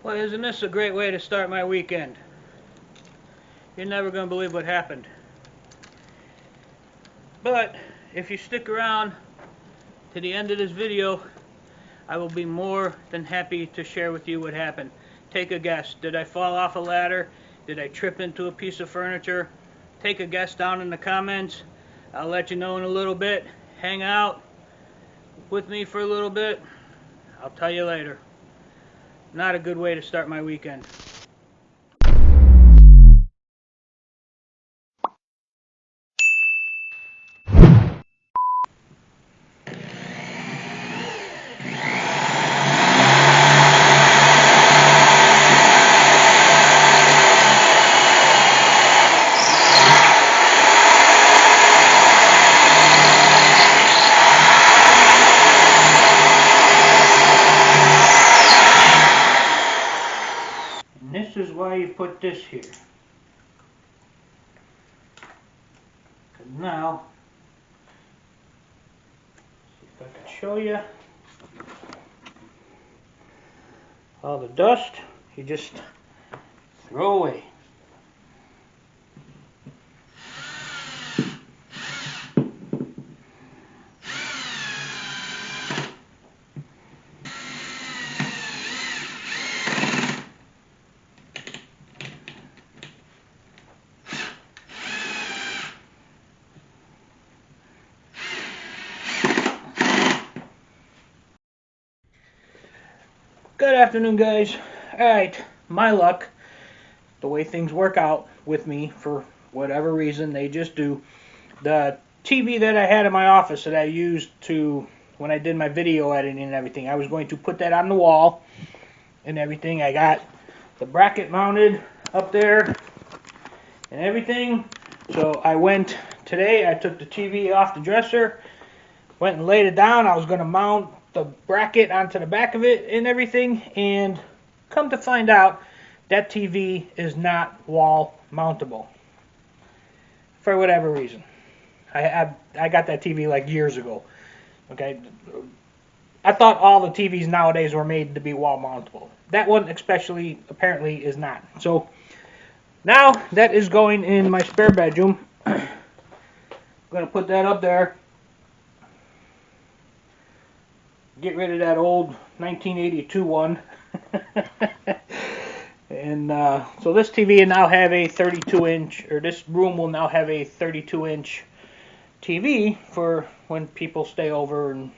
Well, isn't this a great way to start my weekend? You're never going to believe what happened. But if you stick around to the end of this video, I will be more than happy to share with you what happened. Take a guess. Did I fall off a ladder? Did I trip into a piece of furniture? Take a guess down in the comments. I'll let you know in a little bit. Hang out with me for a little bit. I'll tell you later. Not a good way to start my weekend. And this is why you put this here. Because now, see if I can show you. All the dust, you just throw away. Good afternoon, guys. Alright, my luck, the way things work out with me for whatever reason, they just do. The TV that I had in my office that I used to, when I did my video editing and everything, I was going to put that on the wall and everything. I got the bracket mounted up there and everything. So I went today, I took the TV off the dresser, went and laid it down. I was going to mount the bracket onto the back of it and everything, and come to find out that TV is not wall mountable for whatever reason. I got that TV like years ago. Okay, I thought all the TVs nowadays were made to be wall mountable. That one especially apparently is not. So now that is going in my spare bedroom. I'm gonna put that up there. Get rid of that old 1982 one. And so this TV will now have a 32-inch, or this room will now have a 32-inch TV for when people stay over and,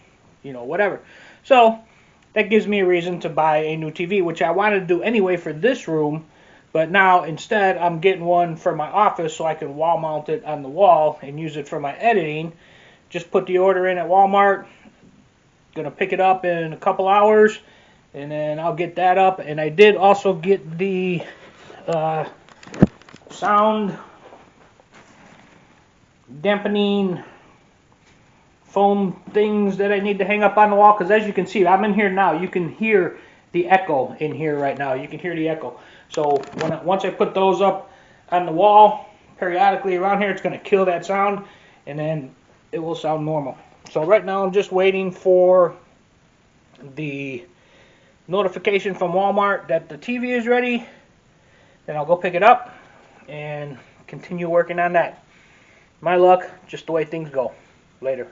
you know, whatever. So that gives me a reason to buy a new TV, which I wanted to do anyway for this room. But now instead I'm getting one for my office so I can wall mount it on the wall and use it for my editing. Just put the order in at Walmart. Gonna pick it up in a couple hours, and then I'll get that up. And I did also get the sound dampening foam things that I need to hang up on the wall, because as you can see, I'm in here now. You can hear the echo in here right now. You can hear the echo. So once I put those up on the wall periodically around here, it's going to kill that sound, and then it will sound normal. So right now I'm just waiting for the notification from Walmart that the TV is ready. Then I'll go pick it up and continue working on that. My luck, just the way things go. Later.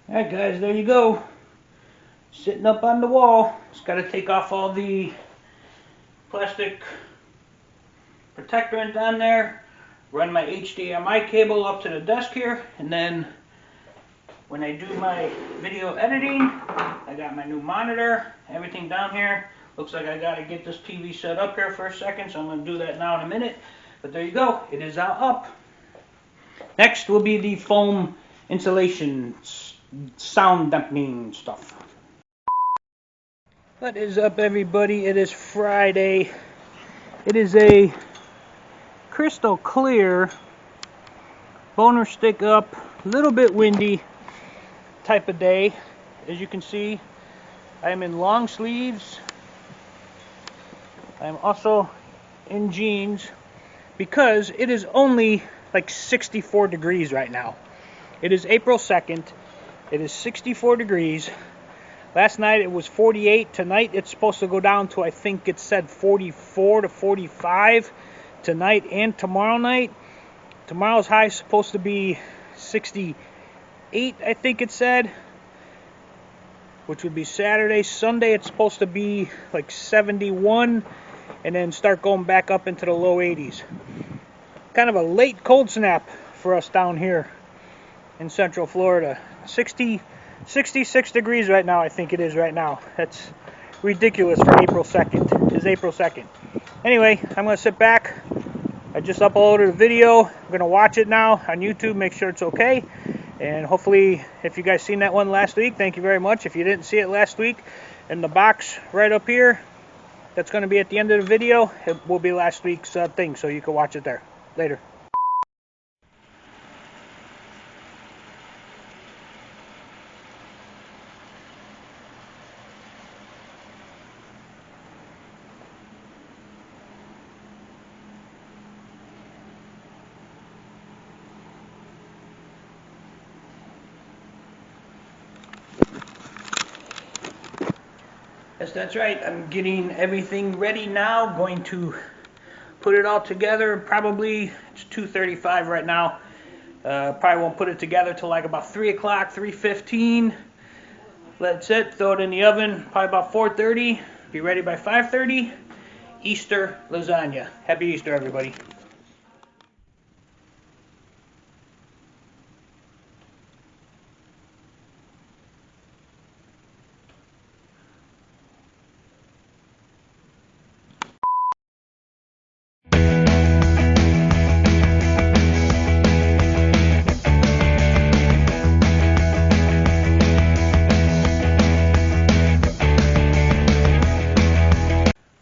Alright guys, there you go. Sitting up on the wall. Just got to take off all the plastic protectorant on there. Run my HDMI cable up to the desk here. And then when I do my video editing, I got my new monitor, everything down here. Looks like I gotta get this TV set up here for a second, so I'm gonna do that now in a minute. But there you go, it is up. Next will be the foam insulation sound dampening stuff. What is up, everybody? It is Friday. It is a crystal clear, boner stick up, a little bit windy type of day. As you can see, I am in long sleeves. I am also in jeans because it is only like 64 degrees right now. It is April 2nd. It is 64 degrees. Last night it was 48. Tonight it's supposed to go down to, I think it said 44 to 45 tonight and tomorrow night. Tomorrow's high is supposed to be 68, I think it said, which would be Saturday. Sunday it's supposed to be like 71 and then start going back up into the low 80s. Kind of a late cold snap for us down here in Central Florida. 66 degrees right now, I think it is right now. That's ridiculous for April 2nd. It's April 2nd. Anyway, I'm going to sit back. I just uploaded a video. I'm going to watch it now on YouTube, make sure it's okay. And hopefully, if you guys seen that one last week, thank you very much. If you didn't see it last week, in the box right up here, that's going to be at the end of the video. It will be last week's thing, so you can watch it there. Later. Yes, that's right. I'm getting everything ready now. Going to put it all together. Probably it's 2:35 right now. Probably won't put it together till like about 3 o'clock, 3:15. Let it sit. Throw it in the oven. Probably about 4:30. Be ready by 5:30. Easter lasagna. Happy Easter, everybody.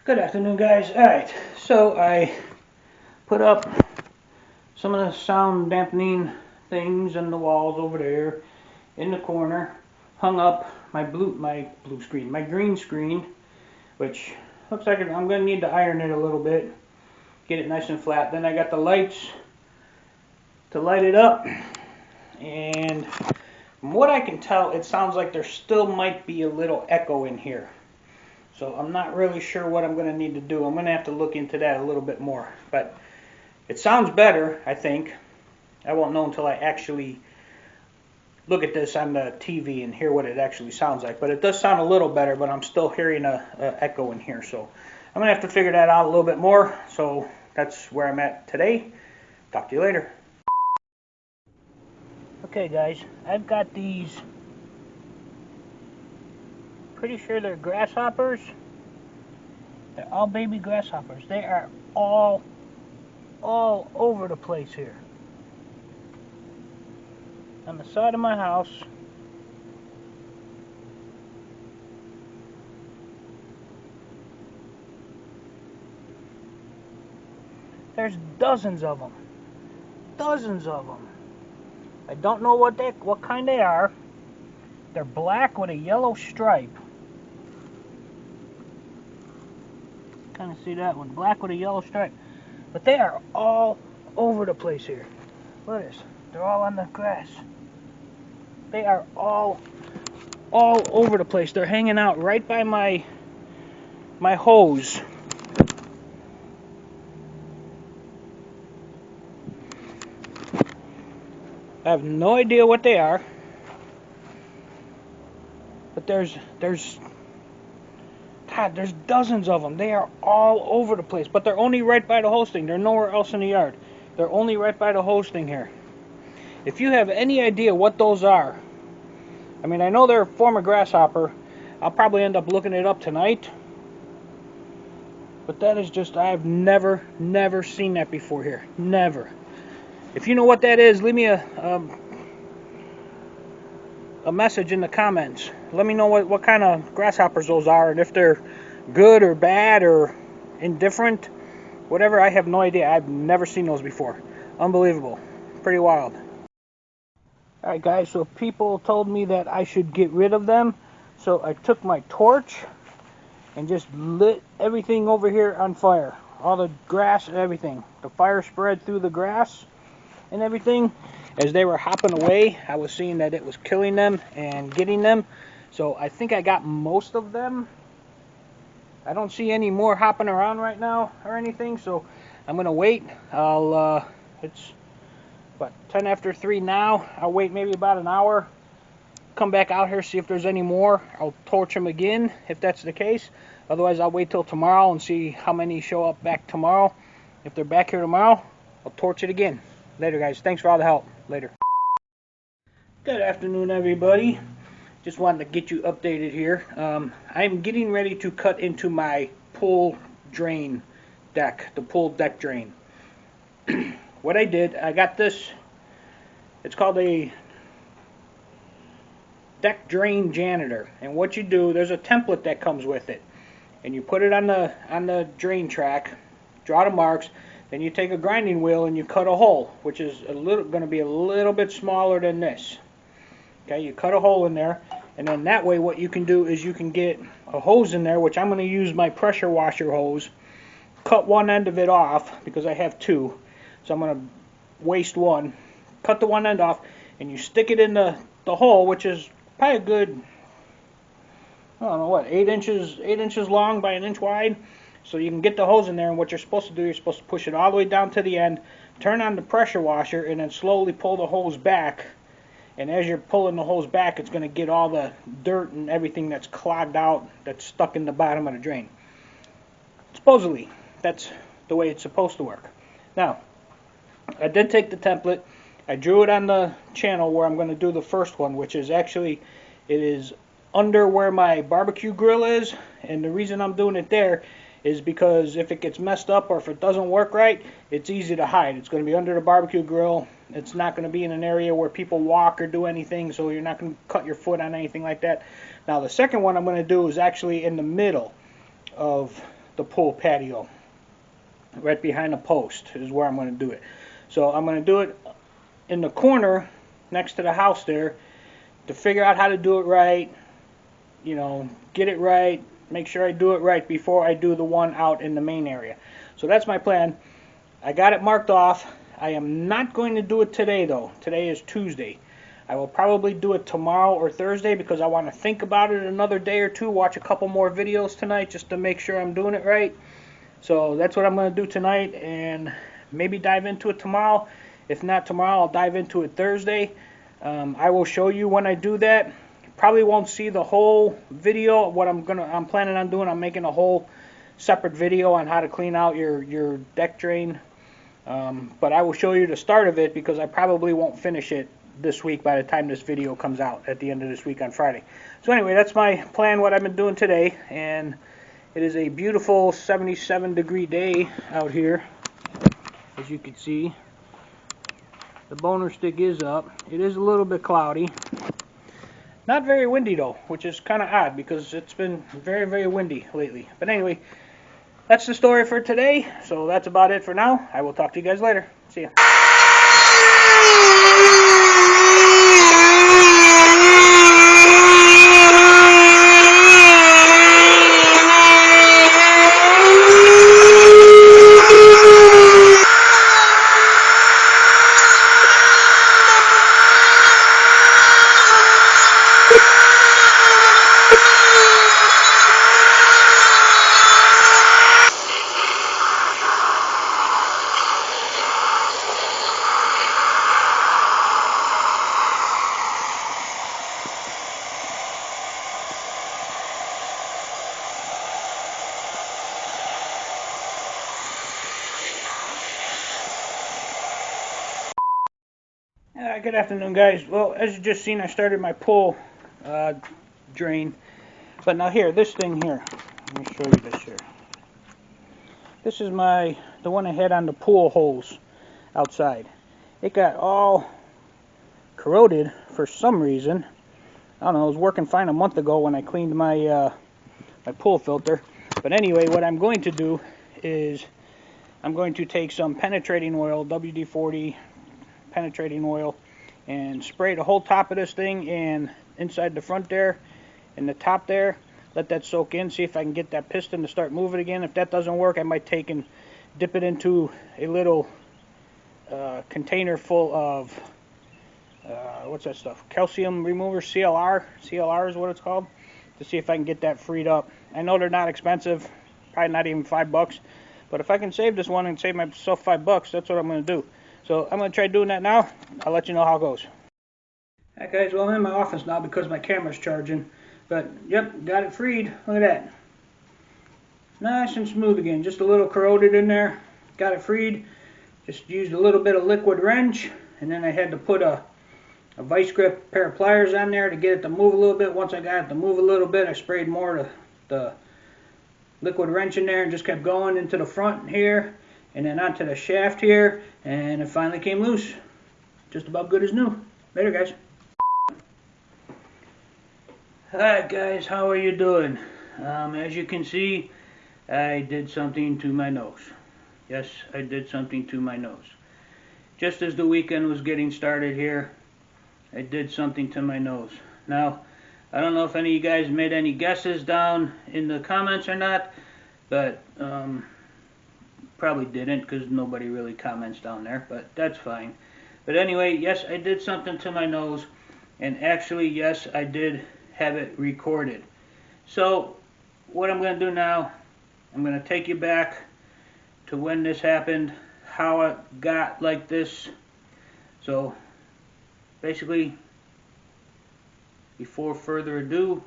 Good afternoon, guys. Alright, so I put up some of the sound dampening things on the walls over there in the corner. Hung up my green screen, which looks like I'm going to need to iron it a little bit, get it nice and flat. Then I got the lights to light it up, and from what I can tell, it sounds like there still might be a little echo in here. So I'm not really sure what I'm going to need to do. I'm going to have to look into that a little bit more. But it sounds better, I think. I won't know until I actually look at this on the TV and hear what it actually sounds like. But it does sound a little better, but I'm still hearing a echo in here. So I'm going to have to figure that out a little bit more. So that's where I'm at today. Talk to you later. Okay, guys. I've got these. Pretty sure they're grasshoppers. They're all baby grasshoppers. They are all over the place here. On the side of my house. There's dozens of them. Dozens of them. I don't know what kind they are. They're black with a yellow stripe. Kind of see that one, black with a yellow stripe. But they are all over the place here. Look at this. They're all on the grass. They are all over the place. They're hanging out right by my hose. I have no idea what they are. But there's dozens of them. They are all over the place, but they're only right by the hosting. They're nowhere else in the yard. They're only right by the hosting here. If you have any idea what those are, I mean, I know they're a form of grasshopper. I'll probably end up looking it up tonight. But that is just, I've never seen that before here. Never. If you know what that is, leave me a message in the comments. Let me know what kind of grasshoppers those are, and if they're good or bad or indifferent, whatever. I have no idea. I've never seen those before. Unbelievable. Pretty wild. Alright guys, so people told me that I should get rid of them, so I took my torch and just lit everything over here on fire. All the grass and everything. The fire spread through the grass and everything. As they were hopping away, I was seeing that it was killing them and getting them. So I think I got most of them. I don't see any more hopping around right now or anything, so I'm going to wait. It's what, 10 after 3 now. I'll wait maybe about an hour. Come back out here, see if there's any more. I'll torch them again if that's the case. Otherwise, I'll wait till tomorrow and see how many show up back tomorrow. If they're back here tomorrow, I'll torch it again. Later, guys. Thanks for all the help. Later. Good afternoon, everybody. Just wanted to get you updated here. I'm getting ready to cut into my pool drain deck, the pool deck drain. What I did, I got this, it's called a deck drain janitor, and what you do, there's a template that comes with it, and you put it on the drain track, draw the marks, then you take a grinding wheel and you cut a hole, which is going to be a little bit smaller than this. Okay, you cut a hole in there, and then that way what you can do is you can get a hose in there, which I'm going to use my pressure washer hose, cut one end of it off because I have two. So I'm going to waste one, cut the one end off, and you stick it in the hole, which is probably a good, I don't know what, 8 inches long by 1 inch wide. So you can get the hose in there, and what you're supposed to do, you're supposed to push it all the way down to the end, turn on the pressure washer, and then slowly pull the hose back. And as you're pulling the hose back, it's going to get all the dirt and everything that's clogged out, that's stuck in the bottom of the drain. Supposedly, that's the way it's supposed to work. Now, I did take the template, I drew it on the channel where I'm going to do the first one, which is actually, it is under where my barbecue grill is, and the reason I'm doing it there is because if it gets messed up or if it doesn't work right, it's easy to hide. It's going to be under the barbecue grill. It's not going to be in an area where people walk or do anything, so you're not going to cut your foot on anything like that. Now the second one I'm going to do is actually in the middle of the pool patio, right behind the post is where I'm going to do it. So I'm going to do it in the corner next to the house there to figure out how to do it right, you know, get it right, make sure I do it right before I do the one out in the main area. So that's my plan. I got it marked off. I am not going to do it today though. Today is Tuesday. I will probably do it tomorrow or Thursday because I want to think about it another day or two, watch a couple more videos tonight just to make sure I'm doing it right. So that's what I'm going to do tonight, and maybe dive into it tomorrow. If not tomorrow, I'll dive into it Thursday. I will show you when I do that. Probably won't see the whole video. What I'm planning on doing, I'm making a whole separate video on how to clean out your deck drain. But I will show you the start of it because I probably won't finish it this week by the time this video comes out at the end of this week on Friday. So anyway, that's my plan, what I've been doing today, and it is a beautiful 77-degree day out here, as you can see. The boner stick is up. It is a little bit cloudy. Not very windy though, which is kind of odd because it's been very, very windy lately. But anyway, that's the story for today. So that's about it for now. I will talk to you guys later. See ya. Good afternoon, guys. Well, as you just seen, I started my pool drain. But now here, this thing here, let me show you this here. This is the one I had on the pool holes outside. It got all corroded for some reason. I don't know, it was working fine a month ago when I cleaned my pool filter. But anyway, what I'm going to do is I'm going to take some penetrating oil, WD-40 penetrating oil, and spray the whole top of this thing and inside the front there and the top there. Let that soak in, see if I can get that piston to start moving again. If that doesn't work, I might take and dip it into a little container full of what's that stuff? Calcium remover, CLR. CLR is what it's called, to see if I can get that freed up. I know they're not expensive, probably not even $5, but if I can save this one and save myself $5, that's what I'm going to do. So I'm going to try doing that now. I'll let you know how it goes. Alright guys, well I'm in my office now because my camera's charging. But, yep, got it freed. Look at that. Nice and smooth again. Just a little corroded in there. Got it freed. Just used a little bit of liquid wrench. And then I had to put a vice grip pair of pliers on there to get it to move a little bit. Once I got it to move a little bit, I sprayed more of the liquid wrench in there and just kept going into the front here. And then onto the shaft here. And it finally came loose. Just about good as new. Later, guys. Alright guys, how are you doing? As you can see, I did something to my nose. Yes, I did something to my nose. Just as the weekend was getting started here, I did something to my nose. Now, I don't know if any of you guys made any guesses down in the comments or not, but probably didn't because nobody really comments down there, but that's fine. But anyway, yes, I did something to my nose, and actually, yes, I did have it recorded. So what I'm going to do now, I'm going to take you back to when this happened, how it got like this. So basically, without further ado,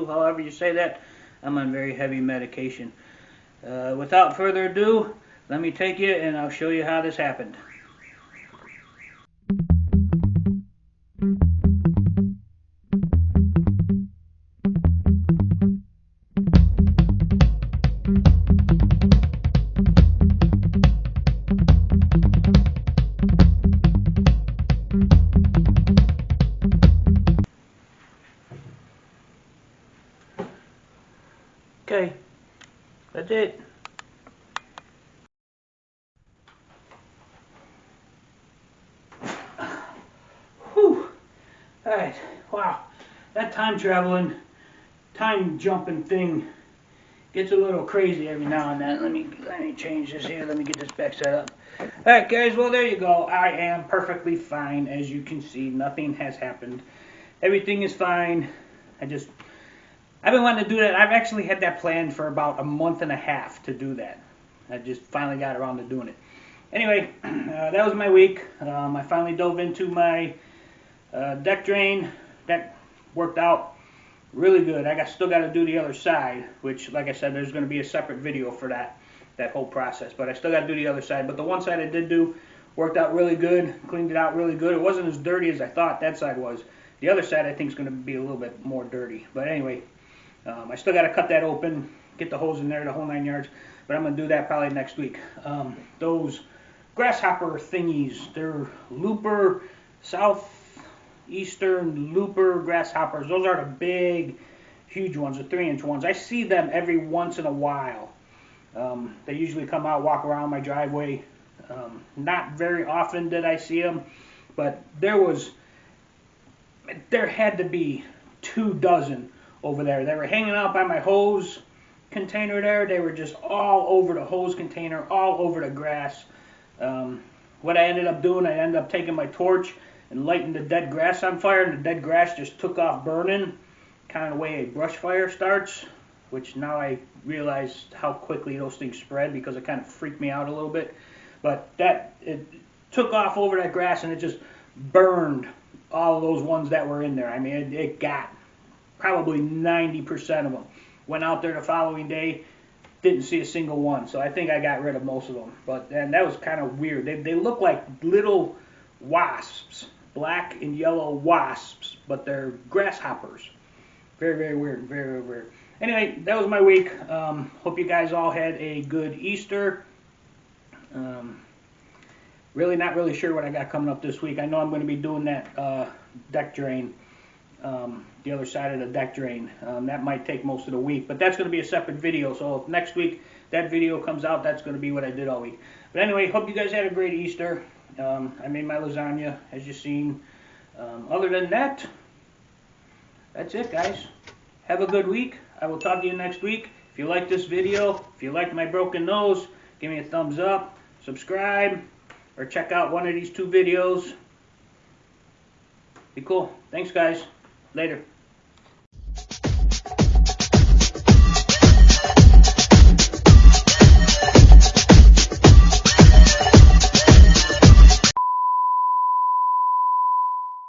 however you say that, I'm on very heavy medication. Without further ado, let me take you and I'll show you how this happened. Okay, that's it. Whew. Alright, wow. That time jumping thing gets a little crazy every now and then. Let me change this here. Let me get this back set up. Alright guys, well there you go. I am perfectly fine. As you can see, nothing has happened. Everything is fine. I've been wanting to do that. I've actually had that planned for about a month and a half to do that. I just finally got around to doing it. Anyway, that was my week. I finally dove into my deck drain. That worked out really good. Still got to do the other side, which, like I said, there's going to be a separate video for that whole process. But I still got to do the other side. But the one side I did do worked out really good. Cleaned it out really good. It wasn't as dirty as I thought that side was. The other side I think is going to be a little bit more dirty. But anyway, I still got to cut that open, get the hose in there, the whole 9 yards. But I'm going to do that probably next week. Those grasshopper thingies, they're looper, southeastern looper grasshoppers. Those are the big, huge ones, the 3-inch ones. I see them every once in a while. They usually come out, walk around my driveway. Not very often did I see them, but there had to be 24 over there. They were hanging out by my hose container there. They were just all over the hose container, all over the grass. What I ended up doing, I ended up taking my torch and lighting the dead grass on fire, and the dead grass just took off burning, kind of the way a brush fire starts, which now I realize how quickly those things spread because it kind of freaked me out a little bit. But it took off over that grass and it just burned all of those ones that were in there. I mean, it got probably 90% of them. Went out there the following day, didn't see a single one. So I think I got rid of most of them. And that was kind of weird. They look like little wasps, black and yellow wasps, but they're grasshoppers. Very, very weird. Very, very weird. Anyway, that was my week. Hope you guys all had a good Easter. Really not really sure what I got coming up this week. I know I'm going to be doing that deck drain, the other side of the deck drain. That might take most of the week, but that's going to be a separate video. So if next week that video comes out, that's going to be what I did all week. But anyway, hope you guys had a great Easter. I made my lasagna, as you've seen. Other than that, that's it, guys. Have a good week. I will talk to you next week. If you like this video, if you like my broken nose, give me a thumbs up, subscribe, or check out one of these 2 videos. Be cool. Thanks, guys. Later.